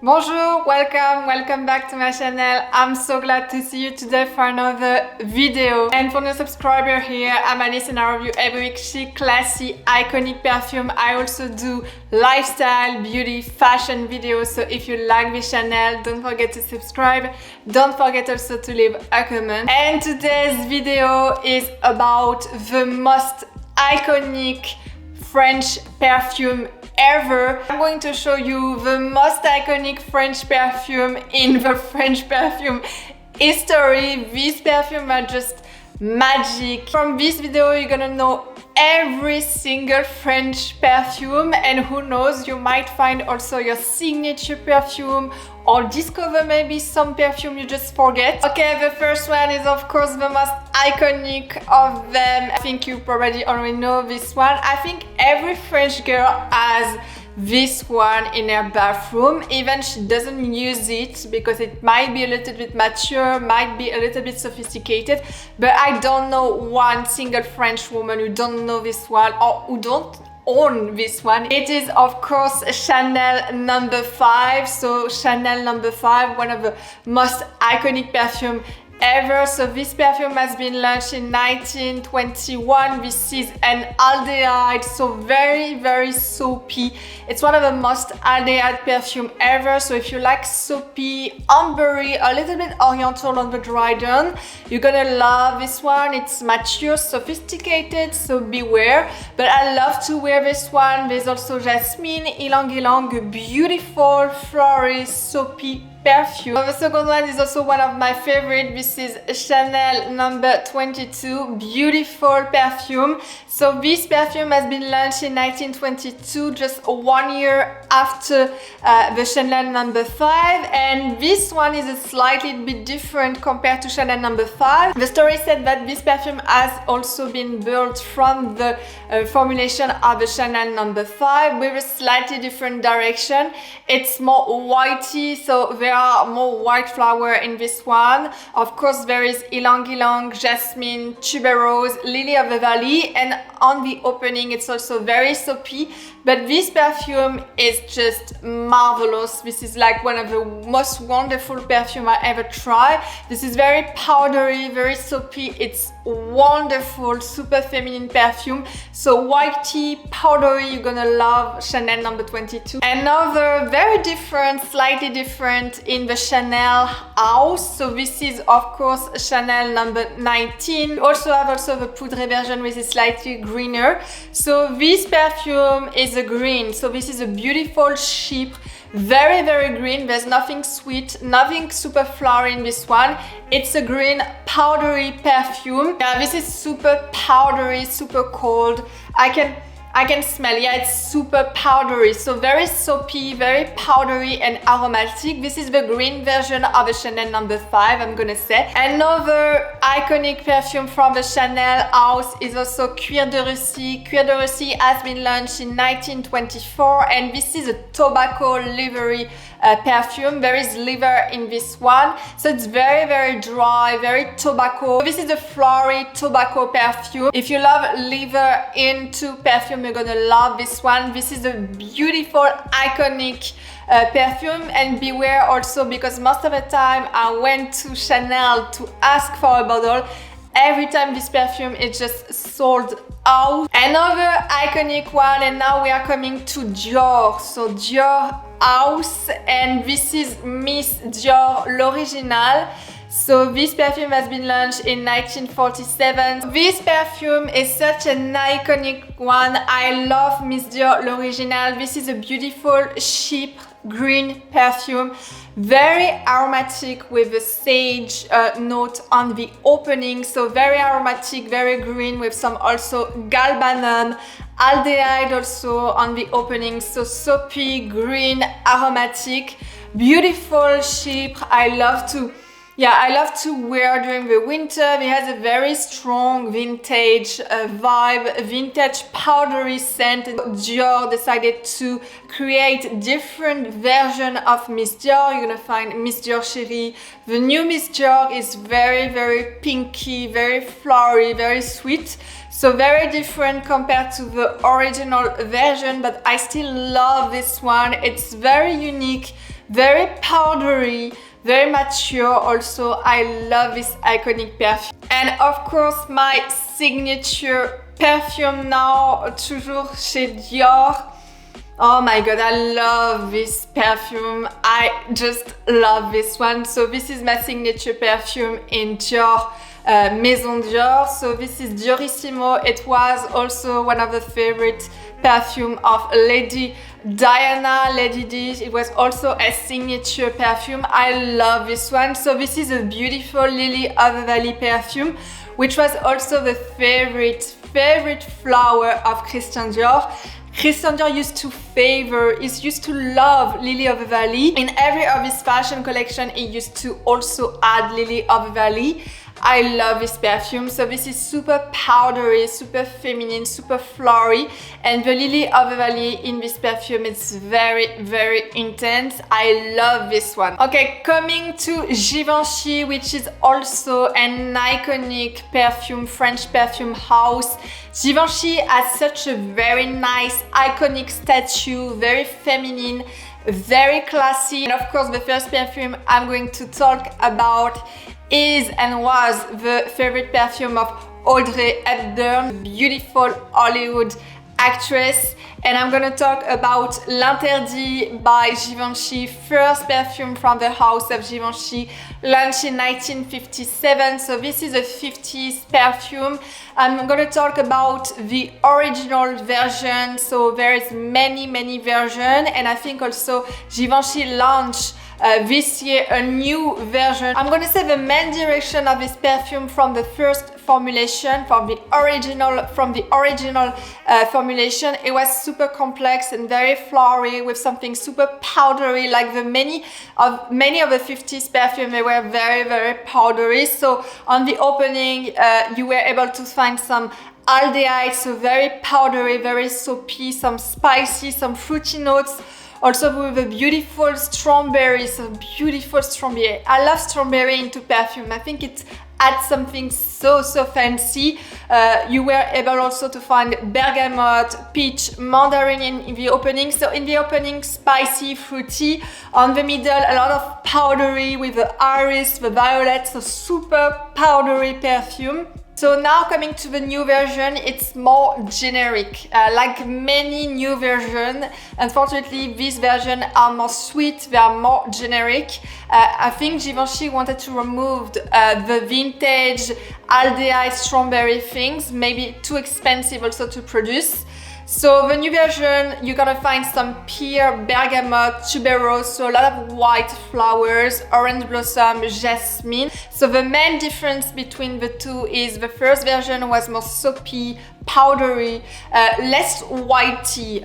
Bonjour, welcome back to my channel. I'm so glad to see you today for another video. And for new subscriber here, I'm Alice and I review every week chic, classy, iconic perfume. I also do lifestyle, beauty, fashion videos. So if you like this channel, don't forget to subscribe. Don't forget also to leave a comment. And today's video is about the most iconic French perfume ever. I'm going to show you the most iconic French perfume in the French perfume history. These perfumes are just magic. From this video you're gonna know every single French perfume, and who knows, you might find also your signature perfume or discover maybe some perfume you just forget. Okay, the first one is of course the most iconic of them. I think you probably already know this one. I think every French girl has this one in her bathroom, even she doesn't use it because it might be a little bit mature, might be a little bit sophisticated, but I don't know one single French woman who don't know this one or who don't own this one. It is of course Chanel number 5. So Chanel number 5, one of the most iconic perfume ever. So this perfume has been launched in 1921. This is an aldehyde, so very soapy. It's one of the most aldehyde perfume ever. So if you like soapy, ambery, a little bit oriental on the dry down, you're gonna love this one. It's mature, sophisticated, so beware. But I love to wear this one. There's also jasmine, ylang ylang, beautiful, floral, soapy perfume. The second one is also one of my favorite. This is Chanel number 22, beautiful perfume. So this perfume has been launched in 1922, just 1 year after the Chanel number 5, and this one is a slightly bit different compared to Chanel number 5. The story said that this perfume has also been built from the formulation of the Chanel number 5 with a slightly different direction. It's more whitey, so there are more white flower in this one. Of course there is ylang ylang, jasmine, tuberose, lily of the valley, and on the opening it's also very soapy. But this perfume is just marvelous. This is like one of the most wonderful perfume I ever tried. This is very powdery, very soapy. It's wonderful, super feminine perfume. So whitey, powdery, you're gonna love Chanel number 22. Another very different, slightly different in the Chanel house. So this is of course Chanel number 19. You also have the poudre version, which is slightly greener. So this perfume is a green. So this is a beautiful sheep, very green. There's nothing sweet, nothing super flowery in this one. It's a green powdery perfume. Yeah, this is super powdery, super cold. I can smell, yeah, it's super powdery, so very soapy, very powdery and aromatic. This is the green version of the Chanel number 5, I'm gonna say. Another iconic perfume from the Chanel house is also Cuir de Russie. Cuir de Russie has been launched in 1924, and this is a tobacco livery perfume. There is liver in this one, so it's very dry, very tobacco. This is a flowery tobacco perfume. If you love liver into perfume, you're gonna love this one. This is a beautiful, iconic perfume, and beware also because most of the time I went to Chanel to ask for a bottle. Every time this perfume is just sold out. Another iconic one, and now we are coming to Dior. So Dior house, and this is Miss Dior l'originale. So this perfume has been launched in 1947. This perfume is such an iconic one. I love Miss Dior l'originale. This is a beautiful sheep green perfume, very aromatic with a sage note on the opening. So very aromatic, very green with some also galbanum, aldehyde also on the opening. So soapy, green, aromatic, beautiful sheep. I love to wear during the winter. It has a very strong vintage vibe, vintage powdery scent. Dior decided to create different version of Miss Dior. You're gonna find Miss Dior Chérie. The new Miss Dior is very pinky, very flowery, very sweet. So very different compared to the original version, but I still love this one. It's very unique, very powdery, very mature. Also, I love this iconic perfume. And of course, my signature perfume now, toujours chez Dior. Oh my god, I love this perfume. I just love this one. So this is my signature perfume in Dior, Maison Dior. So this is Diorissimo. It was also one of the favorite perfume of Lady Diana, Lady Di. It was also a signature perfume. I love this one. So this is a beautiful Lily of the Valley perfume, which was also the favorite flower of Christian Dior. Christian Dior used to love Lily of the Valley. In every of his fashion collection, he used to also add Lily of the Valley. I love this perfume. So this is super powdery, super feminine, super flowery, and the Lily of the Valley in this perfume is very intense. I love this one. Okay, coming to Givenchy, which is also an iconic perfume, French perfume house. Givenchy has such a very nice iconic statue, very feminine, very classy. And of course, the first perfume I'm going to talk about is and was the favorite perfume of Audrey Hepburn, beautiful Hollywood actress. And I'm gonna talk about L'Interdit by Givenchy, first perfume from the house of Givenchy, launched in 1957. So this is a 50s perfume. I'm gonna talk about the original version. So there is many versions, and I think also Givenchy launched this year a new version. I'm gonna say the main direction of this perfume from the first formulation, from the original formulation, it was super complex and very flowery with something super powdery, like many of the 50s perfume. They were very powdery. So on the opening, you were able to find some aldehyde, so very powdery, very soapy, some spicy, some fruity notes. Also with a beautiful strawberry, so beautiful strawberry. I love strawberry into perfume. I think it adds something so fancy. You were able also to find bergamot, peach, mandarin in the opening. So in the opening, spicy, fruity. On the middle, a lot of powdery with the iris, the violet, so super powdery perfume. So now coming to the new version, it's more generic. Like many new versions, unfortunately, these versions are more sweet, they are more generic. I think Givenchy wanted to remove the vintage aldehyde strawberry things, maybe too expensive also to produce. So the new version, you're gonna find some pear, bergamot, tuberose, so a lot of white flowers, orange blossom, jasmine. So the main difference between the two is the first version was more soapy, powdery, less whitey,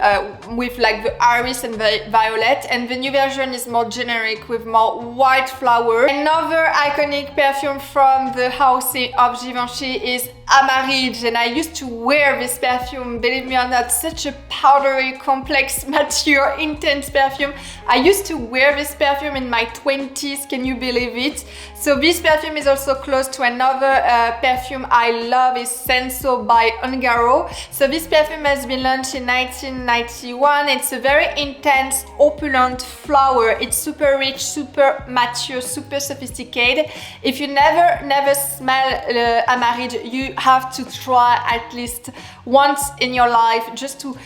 with like the iris and the violet, and the new version is more generic with more white flower. Another iconic perfume from the house of Givenchy is Amaridge, and I used to wear this perfume, believe me or not, such a powdery, complex, mature, intense perfume. I used to wear this perfume in my 20s, can you believe it? So this perfume is also close to another perfume I love, is Senso by Ungaro. So this perfume has been launched in 1991. It's a very intense, opulent flower. It's super rich, super mature, super sophisticated. If you never smell Amaridge, you have to try at least once in your life just to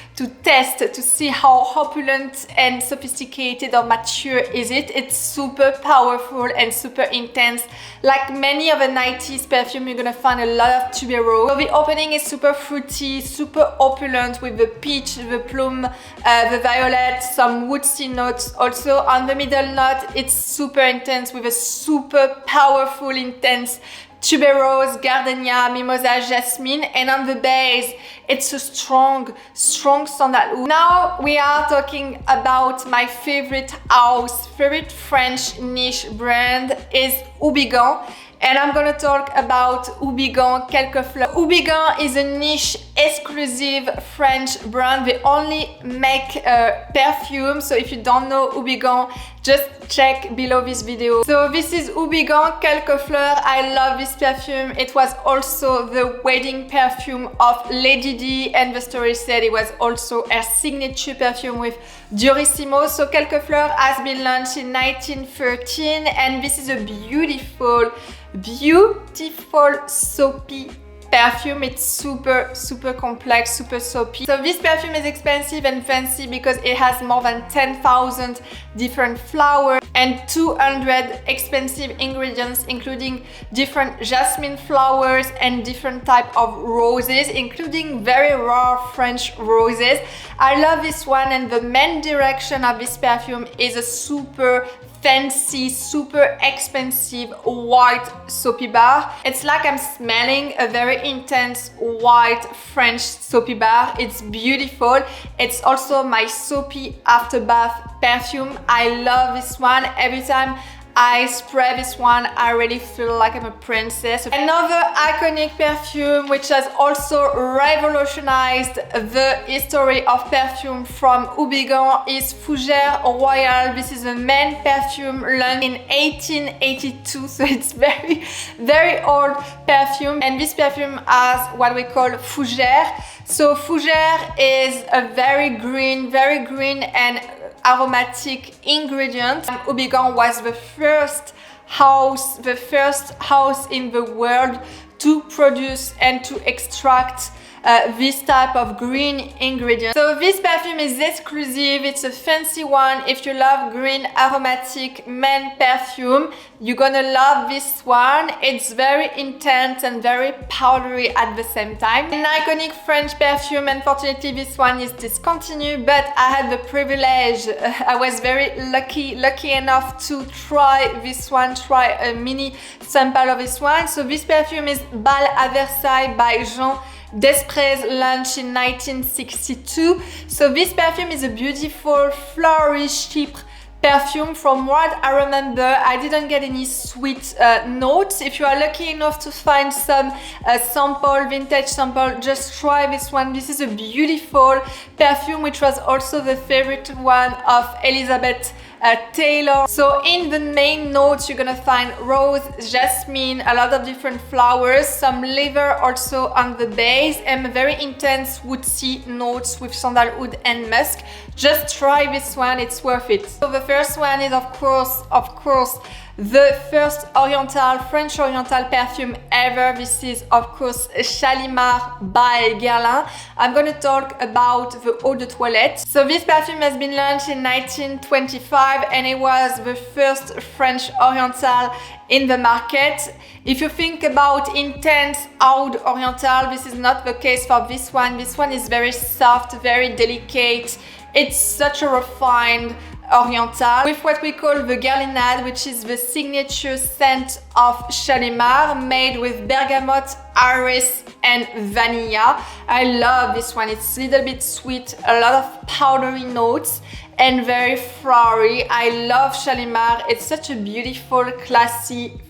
test, to see how opulent and sophisticated or mature is it. It's super powerful and super intense. Like many of the 90s perfume, you're gonna find a lot of tuberose. So the opening is super fruity, super opulent with the peach, the plum, the violet, some woodsy notes. Also on the middle note, it's super intense with a super powerful, intense tuberose, gardenia, mimosa, jasmine, and on the base, it's a strong sandalwood. Now we are talking about my favorite house, favorite French niche brand is Houbigant. And I'm gonna talk about Houbigant, Quelques Fleurs. Houbigant is a niche exclusive French brand. They only make perfume. So if you don't know Houbigant, just check below this video. So this is Houbigant Quelques Fleurs. I love this perfume. It was also the wedding perfume of Lady Di, and the story said it was also her signature perfume with Diorissimo. So Quelques Fleurs has been launched in 1913, and this is a beautiful soapy perfume. It's super complex, super soapy. So this perfume is expensive and fancy because it has more than 10,000 different flowers and 200 expensive ingredients, including different jasmine flowers and different type of roses, including very rare French roses. I love this one, and the main direction of this perfume is a super fancy, super expensive white soapy bar. It's like I'm smelling a very intense white French soapy bar. It's beautiful. It's also my soapy after bath perfume. I love this one. Every time I spray this one, I really feel like I'm a princess. Another iconic perfume which has also revolutionized the history of perfume from Houbigant is Fougère Royal. This is the main perfume launched in 1882, so it's very old perfume, and this perfume has what we call Fougère. So Fougère is a very green and aromatic ingredient. Houbigant was the first house in the world to produce and to extract this type of green ingredient. So this perfume is exclusive. It's a fancy one. If you love green aromatic men perfume, you're gonna love this one. It's very intense and very powdery at the same time. An iconic French perfume. Unfortunately, this one is discontinued, but I had the privilege, I was very lucky enough to try this one, try a mini sample of this one. So this perfume is Bal à Versailles by Jean Desprez, launched in 1962. So this perfume is a beautiful flourish chypre perfume. From what I remember, I didn't get any sweet notes. If you are lucky enough to find some vintage sample, just try this one. This is a beautiful perfume which was also the favorite one of Elizabeth Taylor. So in the main notes, you're gonna find rose, jasmine, a lot of different flowers, some liver also on the base, and very intense woodsy notes with sandalwood and musk. Just try this one, it's worth it. So the first one is of course the first French oriental perfume ever. This is of course Shalimar by Guerlain. I'm going to talk about the Eau de Toilette. So this perfume has been launched in 1925, and it was the first French oriental in the market. If you think about intense oud oriental, this is not the case for this one. This one is very soft, very delicate. It's such a refined oriental with what we call the Guerlainade, which is the signature scent of Shalimar, made with bergamot, iris and vanilla. I love this one. It's a little bit sweet, a lot of powdery notes and very flowery. I love Shalimar. It's such a beautiful, classy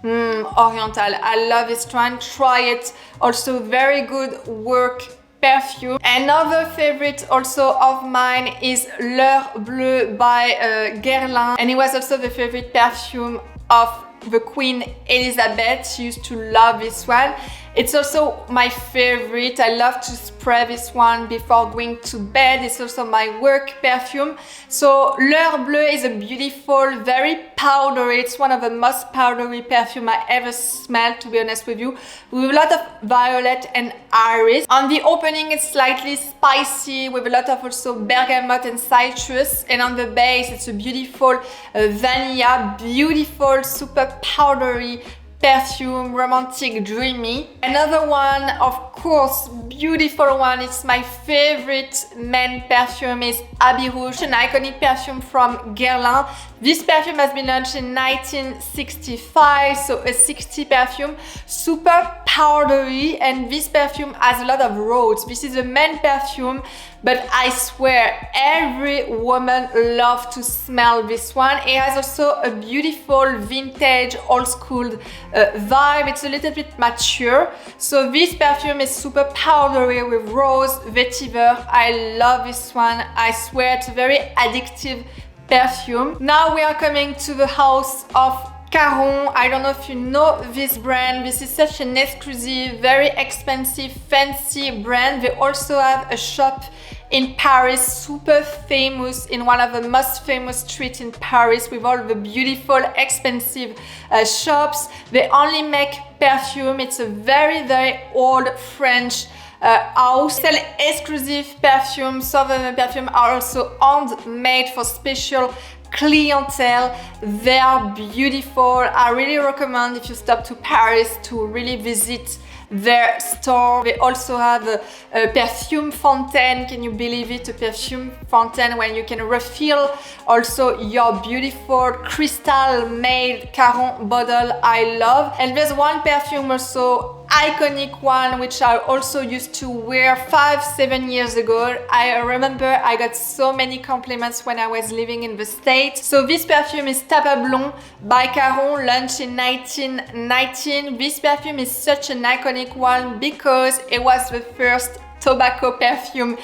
oriental. I love this one. Try it. Also very good work perfume. Another favorite also of mine is Fleurs Bleu by Guerlain, and it was also the favorite perfume of the Queen Elizabeth. She used to love this one. It's also my favorite. I love to spray this one before going to bed. It's also my work perfume. So Fleurs Bleu is a beautiful, very powdery. It's one of the most powdery perfume I ever smelled, to be honest with you, with a lot of violet and iris. On the opening, it's slightly spicy with a lot of also bergamot and citrus, and on the base, it's a beautiful vanilla, beautiful, super powdery perfume, romantic, dreamy. Another one, of course, beautiful one, it's my favorite men perfume, is Habit Rouge, an iconic perfume from Guerlain. This perfume has been launched in 1965, so a 60 perfume, super powdery, and this perfume has a lot of rose. This is a men perfume, but I swear every woman loves to smell this one. It has also a beautiful vintage old school vibe. It's a little bit mature. So this perfume is super powdery with rose, vetiver. I love this one. I swear it's a very addictive perfume. Now we are coming to the house of Caron. I don't know if you know this brand. This is such an exclusive, very expensive, fancy brand. They also have a shop in Paris, super famous, in one of the most famous streets in Paris, with all the beautiful, expensive shops. They only make perfume. It's a very, very old French house. Sell exclusive perfumes. Some of the perfumes are also handmade for special clientele. They are beautiful. I really recommend, if you stop to Paris, to really visit their store. They also have a perfume fountain. Can you believe it? A perfume fountain when you can refill also your beautiful crystal made Caron bottle. I love. And there's one perfume also, iconic one, which I also used to wear 5-7 years ago. I remember I got so many compliments when I was living in the States. So this perfume is Tabac Blonc by Caron, launched in 1919. This perfume is such an iconic one because it was the first tobacco perfume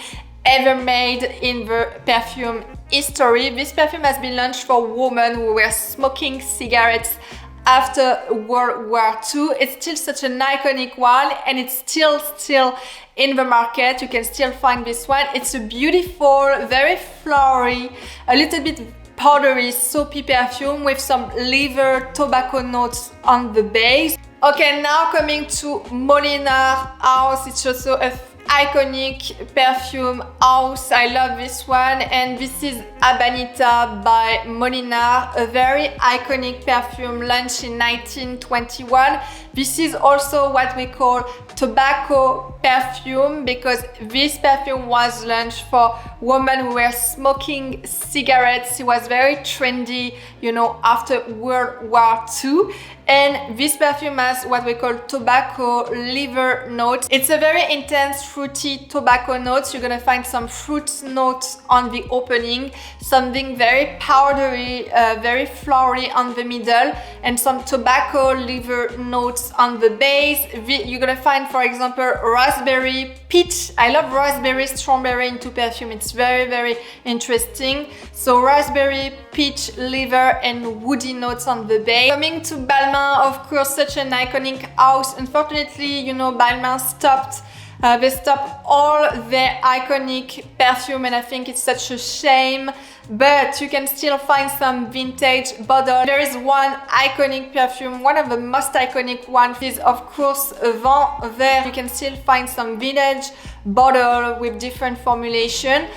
ever made in the perfume history. This perfume has been launched for women who were smoking cigarettes after World War II. It's still such an iconic one, and it's still in the market. You can still find this one. It's a beautiful, very flowery, a little bit powdery, soapy perfume with some liver tobacco notes on the base. Okay, now coming to Molinard house. It's also a iconic perfume house. I love this one, and this is Habanita by Molinard, a very iconic perfume launched in 1921. This is also what we call tobacco perfume because this perfume was launched for women who were smoking cigarettes. It was very trendy, you know, after World War II. And this perfume has what we call tobacco liver notes. It's a very intense fruity tobacco notes. You're gonna find some fruit notes on the opening, something very powdery, very flowery on the middle, and some tobacco liver notes on the base. You're gonna find, for example, raspberry, peach. I love raspberry, strawberry into perfume. It's very, very interesting. So raspberry, peach, liver, and woody notes on the base. Coming to Balmain, of course, such an iconic house. Unfortunately, you know, Balmain stopped. They stopped all their iconic perfume, and I think it's such a shame. But you can still find some vintage bottle. There is one iconic perfume, one of the most iconic ones is of course Vent Vert. You can still find some vintage bottle with different formulation.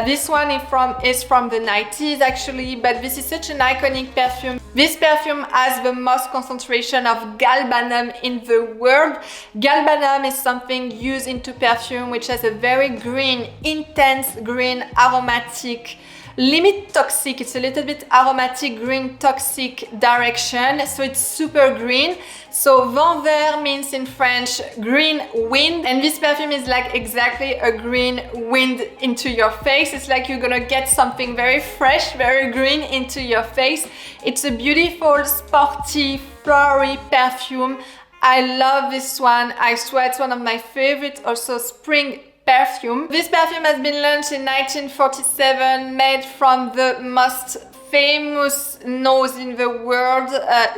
This one is from the 90s actually, but this is such an iconic perfume. This perfume has the most concentration of galbanum in the world. Galbanum is something used into perfume which has a very green, intense green, aromatic, limit toxic. It's a little bit aromatic, green, toxic direction. So it's super green. So Vent Vert means in French green wind, and this perfume is like exactly a green wind into your face. It's like you're gonna get something very fresh, very green into your face. It's a beautiful, sporty, flowery perfume. I love this one. I swear it's one of my favorite also spring perfume. This perfume has been launched in 1947, made from the most famous nose in the world,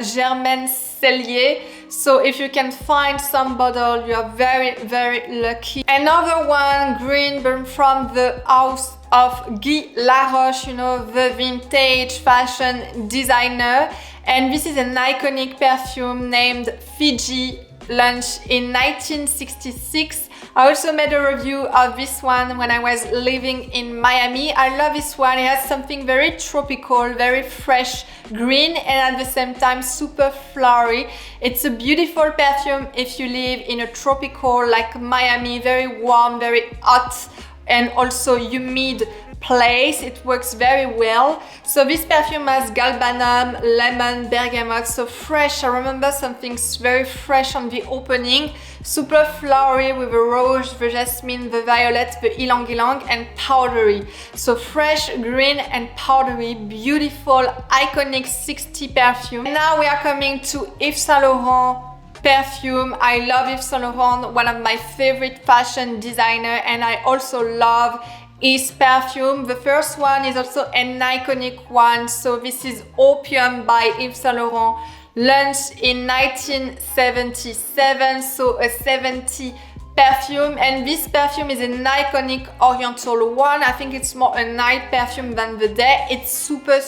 Germaine Cellier. So if you can find some bottle, you are very, very lucky. Another one, green, but from the house of Guy Laroche, you know, the vintage fashion designer. And this is an iconic perfume named Fidji, launched in 1966. I also made a review of this one when I was living in Miami. I love this one. It has something very tropical, very fresh green, and at the same time super flowery. It's a beautiful perfume if you live in a tropical like Miami, very warm, very hot, and also humid place. It works very well. So this perfume has galbanum, lemon, bergamot, so fresh. I remember something very fresh on the opening, super flowery with the rose, the jasmine, the violet, the ylang ylang, and powdery. So fresh, green, and powdery, beautiful, iconic 60 perfume. And now we are coming to Yves Saint Laurent perfume. I love Yves Saint Laurent, one of my favorite fashion designer, and I also love his perfume. The first one is also an iconic one. So this is Opium by Yves Saint Laurent, launched in 1977, so a 70 perfume, and this perfume is an iconic oriental one. I think it's more a night perfume than the day. It's super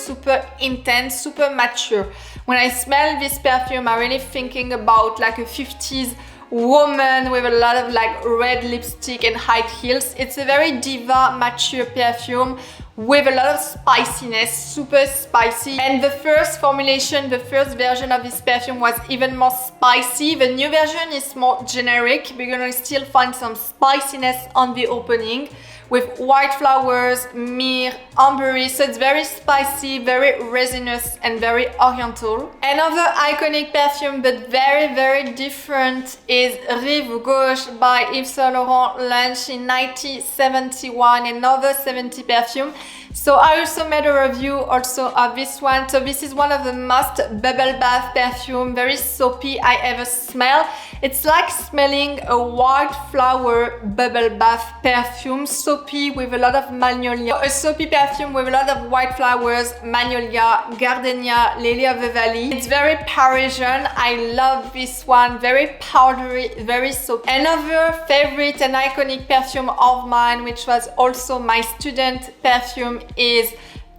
intense, super mature. When I smell this perfume, I'm really thinking about like a 50s woman with a lot of like red lipstick and high heels. It's a very diva mature perfume with a lot of spiciness, super spicy. And the first formulation, the first version of this perfume was even more spicy. The new version is more generic. We're gonna still find some spiciness on the opening with white flowers, myrrh, ambergris. So it's very spicy, very resinous, and very oriental. Another iconic perfume, but very different, is Rive Gauche by Yves Saint Laurent, launched in 1971, another 70 perfume. So I also made a review also of this one. So this is one of the most bubble bath perfume, very soapy I ever smelled. It's like smelling a wildflower bubble bath perfume, soapy with a lot of magnolia. A soapy perfume with a lot of white flowers, magnolia, gardenia, lily of the valley. It's very Parisian. I love this one, very powdery, very soapy. Another favorite and iconic perfume of mine, which was also my student perfume, is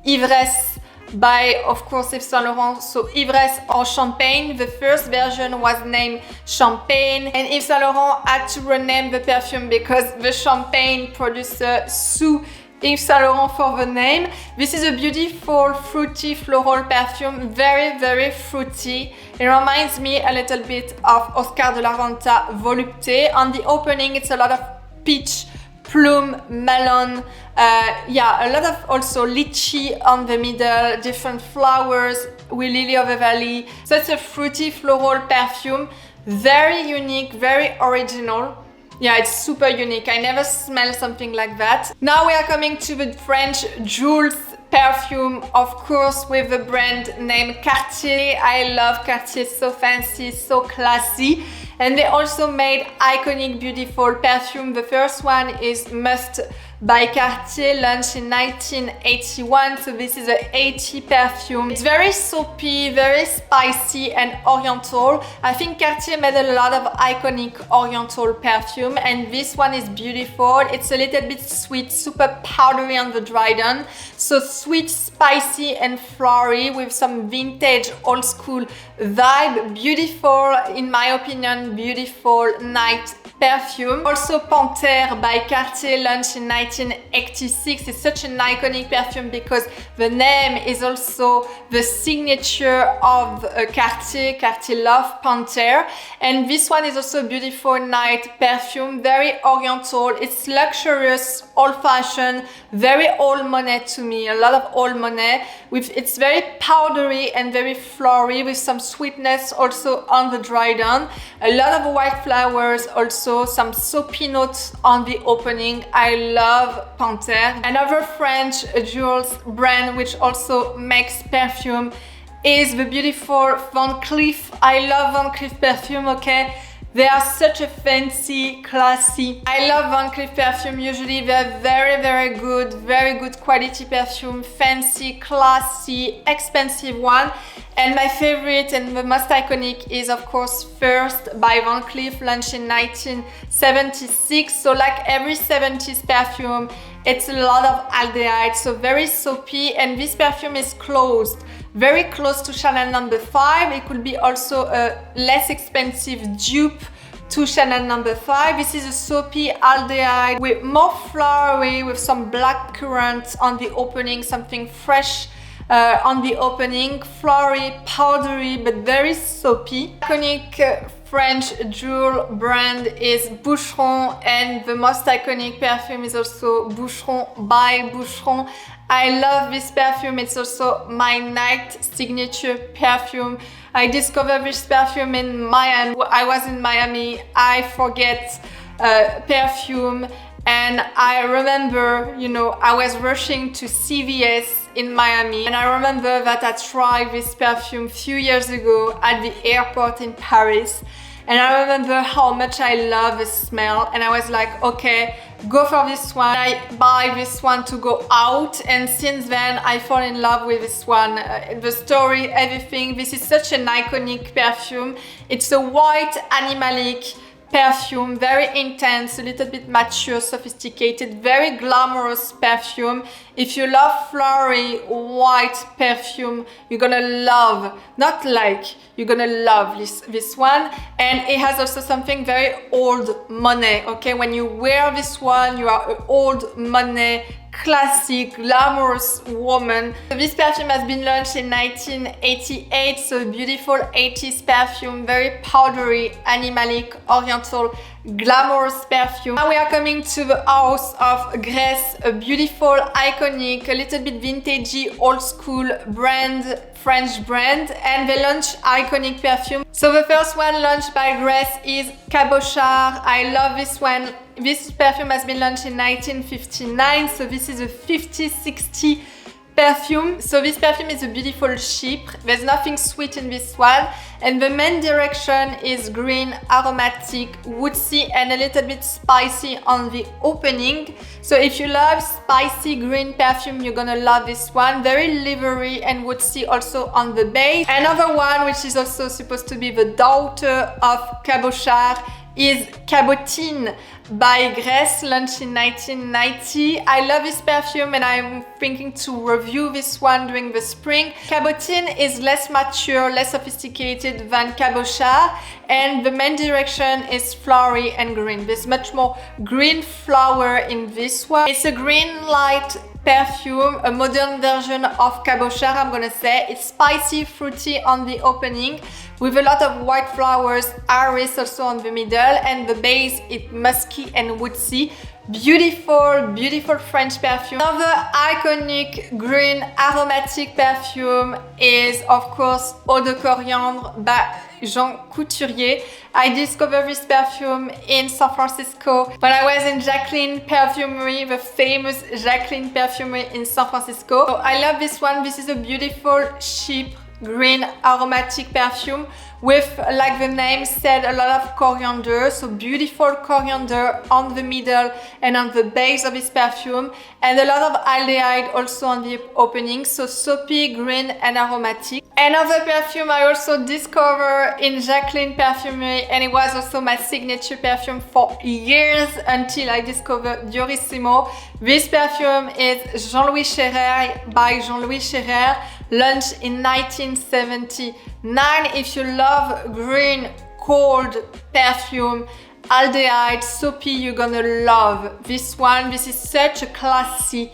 Ivresse by, of course, Yves Saint Laurent. So Ivresse or Champagne. The first version was named Champagne, and Yves Saint Laurent had to rename the perfume because the champagne producer sued Yves Saint Laurent for the name. This is a beautiful fruity floral perfume, very fruity. It reminds me a little bit of Oscar de la Renta Volupté. On the opening, it's a lot of peach, plum, melon, a lot of also lychee on the middle, different flowers with lily of the valley. So it's a fruity floral perfume, very unique, very original. Yeah, it's super unique. I never smelled something like that. Now we are coming to the French jewels perfume, of course, with the brand name Cartier. I love Cartier, so fancy, so classy. And they also made iconic, beautiful perfume. The first one is Must by Cartier, launched in 1981. So this is a 80 perfume. It's very soapy, very spicy and oriental. I think Cartier made a lot of iconic oriental perfume, and this one is beautiful. It's a little bit sweet, super powdery on the dry down. So sweet, spicy and flowery with some vintage old school vibe. Beautiful, in my opinion, beautiful night perfume. Also Panthere by Cartier, launched in 1986. It's such an iconic perfume because the name is also the signature of Cartier. Cartier love Panthere. And this one is also a beautiful night perfume, very oriental. It's luxurious, old-fashioned, very old money to me, a lot of old money. It's very powdery and very flowery with some sweetness also on the dry down. A lot of white flowers, also some soapy notes on the opening. I love Panthere. Another French jewels brand which also makes perfume is the beautiful Van Cleef. I love Van Cleef perfume, okay? They are such a fancy, classy. I love Van Cleef perfume. Usually they're very good quality perfume, fancy, classy, expensive one. And my favorite and the most iconic is, of course, First by Van Cleef, launched in 1976. So like every 70s perfume, it's a lot of aldehyde, so very soapy, and this perfume is closed, very close to Chanel No. 5. It could be also a less expensive dupe to Chanel No. 5. This is a soapy aldehyde with more flowery, with some black currant on the opening, something fresh on the opening, flowery, powdery, but very soapy. Iconic French jewel brand is Boucheron, and the most iconic perfume is also Boucheron by Boucheron. I love this perfume. It's also my night signature perfume. I discovered this perfume in Miami. I was in Miami. I forget perfume, and I remember, you know, I was rushing to CVS in Miami, and I remember that I tried this perfume a few years ago at the airport in Paris, and I remember how much I love the smell, and I was like, okay, go for this one. I buy this one to go out, and since then I fall in love with this one. The story, everything. This is such an iconic perfume. It's a white animalic perfume, very intense, a little bit mature, sophisticated, very glamorous perfume. If you love flowery white perfume, you're gonna love, not like, you're gonna love this one. And it has also something very old money, okay? When you wear this one, you are an old money, classic, glamorous woman. This perfume has been launched in 1988, so a beautiful 80s perfume, very powdery, animalic, oriental, glamorous perfume. Now we are coming to the house of Grès, a beautiful, iconic, a little bit vintagey, old school brand, French brand, and they launch iconic perfume. So the first one launched by Grès is Cabochard. I love this one. This perfume has been launched in 1959, so this is a 50-60 perfume. So this perfume is a beautiful chypre. There's nothing sweet in this one, and the main direction is green, aromatic, woodsy, and a little bit spicy on the opening. So if you love spicy green perfume, you're gonna love this one. Very livery and woodsy also on the base. Another one, which is also supposed to be the daughter of Cabochard, is Cabotine by Grès, launched in 1990. I love this perfume and I'm thinking to review this one during the spring. Cabotine is less mature, less sophisticated than Cabochard, and the main direction is flowery and green. There's much more green flower in this one. It's a green light perfume, a modern version of Cabochard, I'm gonna say. It's spicy, fruity on the opening, with a lot of white flowers, iris also on the middle, and the base is musky and woodsy. Beautiful, beautiful French perfume. Another iconic green aromatic perfume is, of course, Eau de Coriandre by Jean Couturier. I discovered this perfume in San Francisco when I was in Jacqueline Perfumery, the famous Jacqueline Perfumery in San Francisco. So I love this one. This is a beautiful, cheap, green aromatic perfume with, like the name said, a lot of coriander. So beautiful coriander on the middle and on the base of this perfume, and a lot of aldehyde also on the opening. So soapy, green and aromatic. Another perfume I also discovered in Jacqueline Perfumery, and it was also my signature perfume for years until I discovered Diorissimo. This perfume is Jean-Louis Cherrer by Jean-Louis Cherrer, launched in 1979. If you love green, cold perfume, aldehyde, soapy, you're gonna love this one. This is such a classy,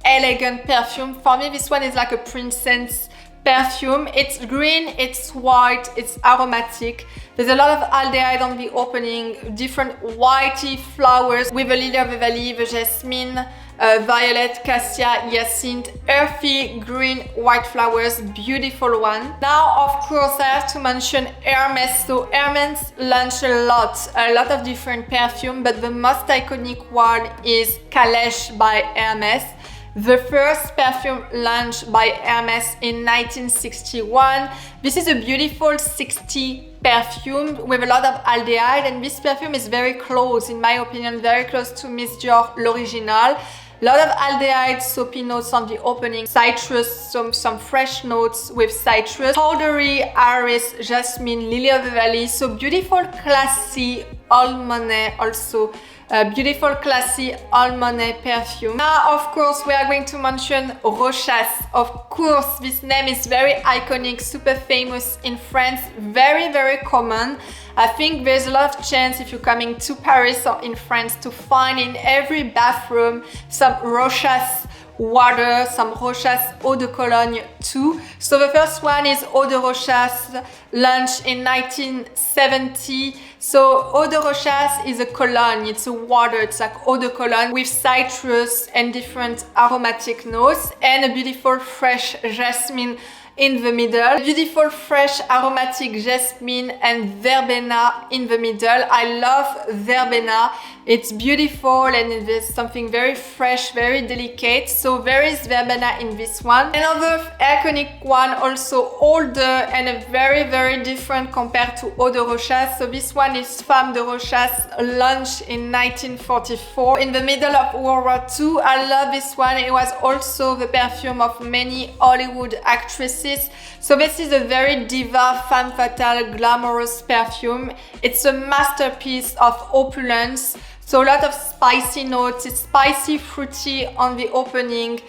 elegant perfume. For me, this one is like a princess perfume. It's green, it's white, it's aromatic. There's a lot of aldehyde on the opening, different whitey flowers with a lily of the valley, the jasmine, violet, cassia, hyacinth, earthy green white flowers, beautiful one. Now, of course, I have to mention Hermès. So Hermès launched a lot of different perfume, but the most iconic one is Calèche by Hermès. The first perfume launched by Hermès in 1961. This is a beautiful 60 perfume with a lot of aldehyde, and this perfume is very close, in my opinion, very close to Miss Dior L'Original. A lot of aldehyde, soapy notes on the opening, citrus, some fresh notes with citrus, powdery, iris, jasmine, lily of the valley. So beautiful, classy, almond also. Beautiful, classy, almond perfume. Now, of course, we are going to mention Rochas. Of course, this name is very iconic, super famous in France, very, very common. I think there's a lot of chance if you're coming to Paris or in France to find in every bathroom some Rochas water, some Rochas Eau de Cologne too. So the first one is Eau de Rochas, launched in 1970. So Eau de Rochas is a cologne, it's a water, it's like Eau de Cologne with citrus and different aromatic notes, and a beautiful fresh jasmine in the middle. Beautiful fresh aromatic jasmine and verbena in the middle. I love verbena. It's beautiful and it is something very fresh, very delicate. So there is verbena in this one. Another iconic one, also older and a very different compared to Eau de Rochas. So this one is Femme Rochas, launched in 1944 in the middle of World War II. I love this one. It was also the perfume of many Hollywood actresses. So this is a very diva, femme fatale, glamorous perfume. It's a masterpiece of opulence. So a lot of spicy notes. It's spicy, fruity on the opening,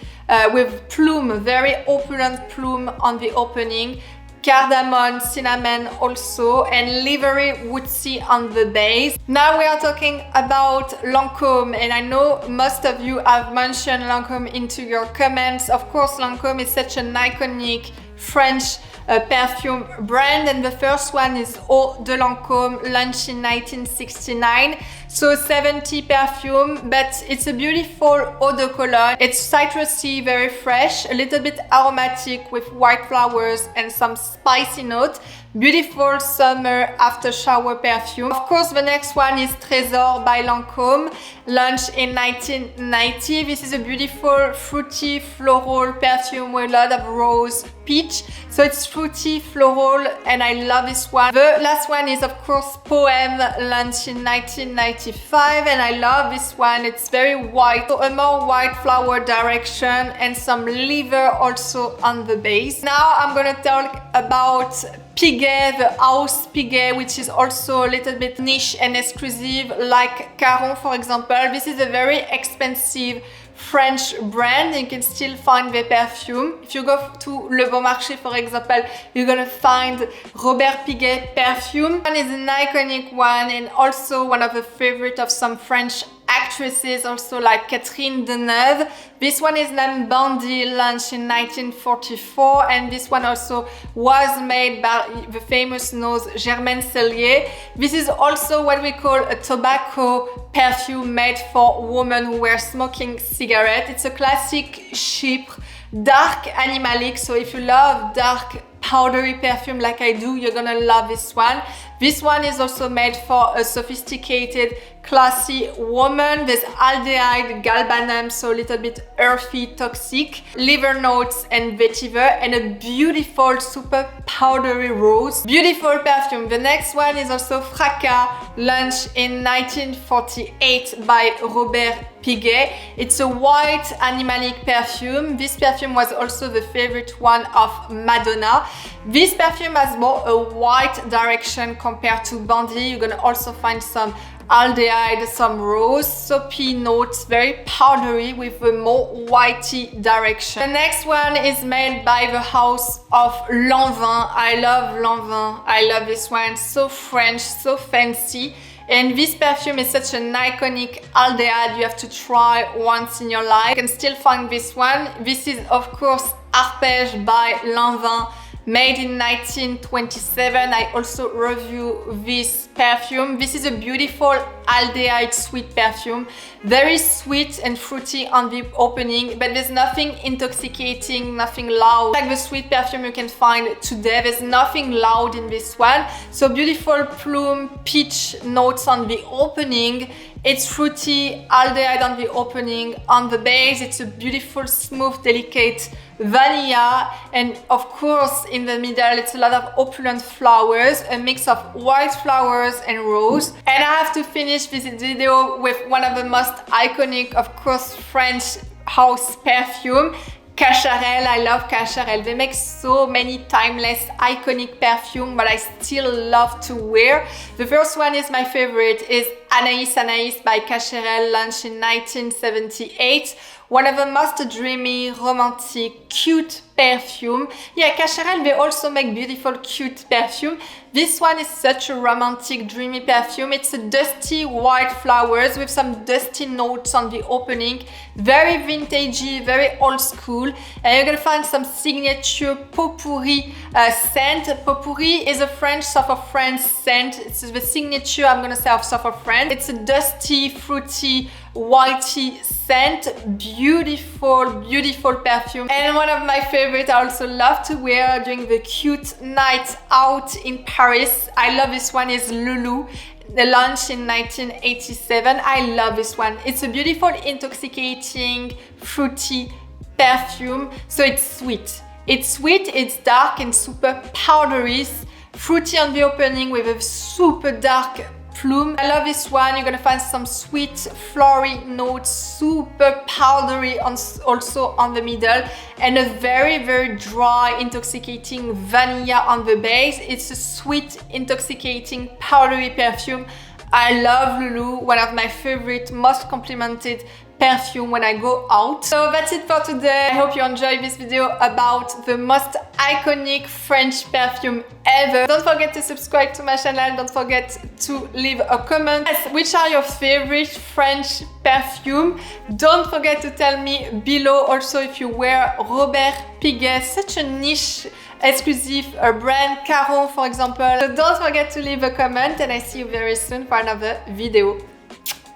with plume, very opulent plume on the opening. Cardamom, cinnamon also, and livery woodsy on the base. Now we are talking about Lancome, and I know most of you have mentioned Lancome into your comments. Of course, Lancome is such an iconic French perfume brand, and the first one is Eau de Lancome, launched in 1969. So 70 perfume, but it's a beautiful eau de cologne. It's citrusy, very fresh, a little bit aromatic with white flowers and some spicy notes. Beautiful summer after shower perfume. Of course, the next one is Trésor by Lancome, launched in 1990. This is a beautiful fruity floral perfume with a lot of rose, peach. So it's fruity, floral, and I love this one. The last one is of course Poème, launched in 1995, and I love this one. It's very white, so a more white flower direction and some liver also on the base. Now I'm gonna talk about Piguet, the house Piguet, which is also a little bit niche and exclusive, like Caron for example. This is a very expensive French brand. You can still find the perfume. If you go to Le Bon Marché, for example, you're gonna find Robert Piguet perfume. One is an iconic one and also one of the favorite of some French actresses, also like Catherine Deneuve. This one is named Bandy, launched in 1944, and this one also was made by the famous nose Germaine Cellier. This is also what we call a tobacco perfume made for women who were smoking cigarettes. It's a classic chypre, dark animalic, so if you love dark powdery perfume like I do, you're gonna love this one. This one is also made for a sophisticated, classy woman. There's aldehyde, galbanum, so a little bit earthy, toxic, liver notes and vetiver, and a beautiful, super powdery rose. Beautiful perfume. The next one is also Fracas, launched in 1948 by Robert Piguet. It's a white animalic perfume. This perfume was also the favorite one of Madonna. This perfume has more a white direction compared to Bandy. You're gonna also find some aldehyde, some rose, soapy notes, very powdery with a more whitey direction. The next one is made by the house of Lanvin. I love Lanvin. I love this one. So French, so fancy. And this perfume is such an iconic aldehyde you have to try once in your life. You can still find this one. This is of course Arpège by Lanvin, made in 1927. I also review this perfume. This is a beautiful aldehyde sweet perfume. Very sweet and fruity on the opening, but there's nothing intoxicating, nothing loud. Like the sweet perfume you can find today, there's nothing loud in this one. So beautiful plume, peach notes on the opening. It's fruity, aldehyde on the opening. On the base, it's a beautiful, smooth, delicate vanilla, and of course in the middle it's a lot of opulent flowers, a mix of white flowers and rose. And I have to finish this video with one of the most iconic, of course, French house perfume, Cacharel. I love Cacharel. They make so many timeless, iconic perfume that I still love to wear. The first one is my favorite, is Anaïs by Cacharel, launched in 1978. One of the most dreamy, romantic, cute perfume. Yeah, Cacharel, they also make beautiful, cute perfume. This one is such a romantic, dreamy perfume. It's a dusty white flowers with some dusty notes on the opening. Very vintagey, very old school. And you're gonna find some signature potpourri scent. Potpourri is a French, south of France scent. It's the signature, I'm gonna say, of south of France. brand. It's a dusty, fruity, whitey scent. Beautiful, beautiful perfume. And one of my favorites I also love to wear during the cute night out in Paris. I love this one, is Loulou. The launch in 1987. I love this one. It's a beautiful, intoxicating, fruity perfume. So it's sweet. It's sweet, it's dark and super powdery. Fruity on the opening with a super dark plume. I love this one. You're gonna find some sweet floral notes, super powdery also on the middle, and a very, very dry, intoxicating vanilla on the base. It's a sweet, intoxicating, powdery perfume. I love Loulou, one of my favorite, most complimented perfume when I go out. So that's it for today. I hope you enjoyed this video about the most iconic French perfume ever. Don't forget to subscribe to my channel. Don't forget to leave a comment. Yes, which are your favorite French perfume? Don't forget to tell me below also if you wear Robert Piguet, such a niche exclusive brand, Caron for example. So don't forget to leave a comment, and I see you very soon for another video.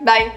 Bye!